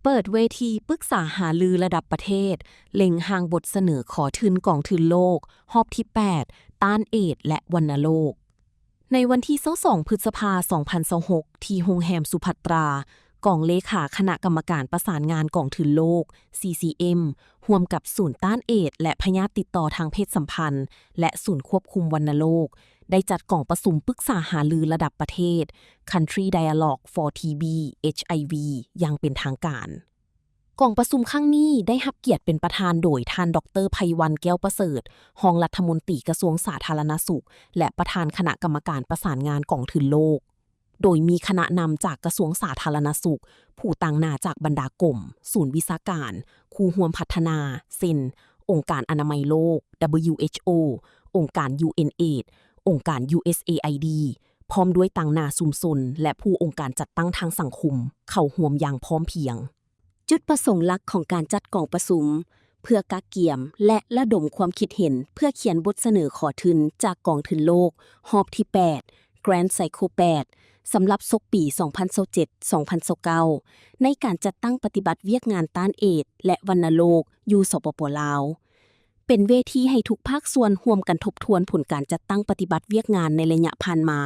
เปิดเวทีปรึกษาหารือระดับประเทศเล็งหางบทเสนอขอทุนกองทุนโลกรอบที่ 8 ต้านเอดส์และวัณโรคในวันที่22พฤษภาคม2026ที่โรงแรมสุภัตรากองเลขาคณะกรรมการประสานงานกองทุนโลก CCM ร่วมกับศูนย์ต้านเอดส์และพยาธิติดต่อทางเพศสัมพันธ์และศูนย์ควบคุมวัณโรคได้จัดกล่องประชุมปรึกษาหารือระดับประเทศ Country Dialogue for TB HIV อย่างเป็นทางการกล่องประชุมครั้งนี้ได้รับเกียรติเป็นประธานโดยท่านดร.ไพวันแก้วประเสริฐรองรัฐมนตรีกระทรวงสาธารณสุขและประธานคณะกรรมการประสานงานกองทุนโลกโดยมีคณะนำจากกระทรวงสาธารณสุขผู้ต่างหน้าจากบรรดากรมศูนย์วิชาการคู่ร่วมพัฒนาเซนองค์การอนามัยโลก WHO องค์การ UNAIDS องค์การ USAID พร้อมด้วยต่างหน้าชุมชนและผู้องค์การจัดตั้งทางสังคมเข้าร่วมอย่างพร้อมเพรียงจุดประสงค์หลักของการจัดกองประชุมเพื่อกักเกี่ยมและระดมความคิดเห็นเพื่อเขียนบทเสนอขอทุนจากกองทุนโลกรอบที่ 8 Grand Cycle 8 สำหรับศกปี 2027-2029 ในการจัดตั้งปฏิบัติเวียกงานต้านเอดส์และวัณโรคอยู่สปป.ลาวเป็นเวทีให้ทุกภาคส่วนร่วมกันทบทวนผลการจัดตั้งปฏิบัติเวียกงานในระยะผ่านมา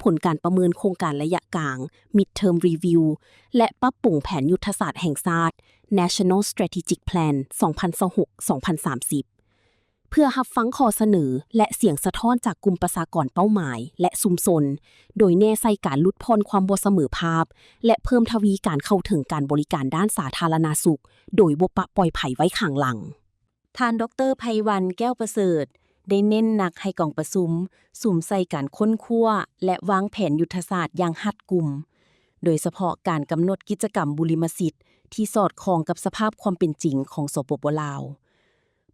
ผลการประเมินโครงการระยะกลาง Mid-term Review และปรับปรุงแผนยุทธศาสตร์แห่งชาติ National Strategic Plan 2026-2030 เพื่อรับฟังข้อเสนอและเสียงสะท้อนจากกลุ่มประชากรเป้าหมายและชุมชนโดยแน่ใส่การลดพรความบ่เสมอภาพและเพิ่มทวีการเข้าถึงการบริการด้านสาธารณสุขโดยบ่ปะปล่อยไผไว้ข้างหลังท่านดร.ไพวันแก้วประเสริฐได้เน้นหนักให้กองประชุมสุมใส่การค้นคว้าและวางแผนยุทธศาสตร์อย่างรัดกุมโดยเฉพาะการกำหนดกิจกรรมบุริมสิทธิ์ที่สอดคล้องกับสภาพความเป็นจริงของสปป.ลาว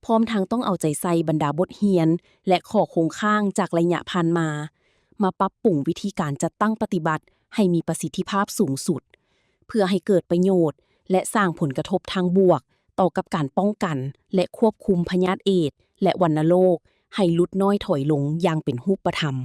พร้อมทั้งต้องเอาใจใส่บรรดาบทเรียนและข้อโครงข้างจากระยะผ่านมาปรับปรุงวิธีการจัดตั้งปฏิบัติให้มีประสิทธิภาพสูงสุดเพื่อให้เกิดประโยชน์และสร้างผลกระทบทางบวกต่อกับการป้องกันและควบคุมพยาธิเอดส์และวัณโรคให้ลดน้อยถอยลงอย่างเป็นรูปธรรม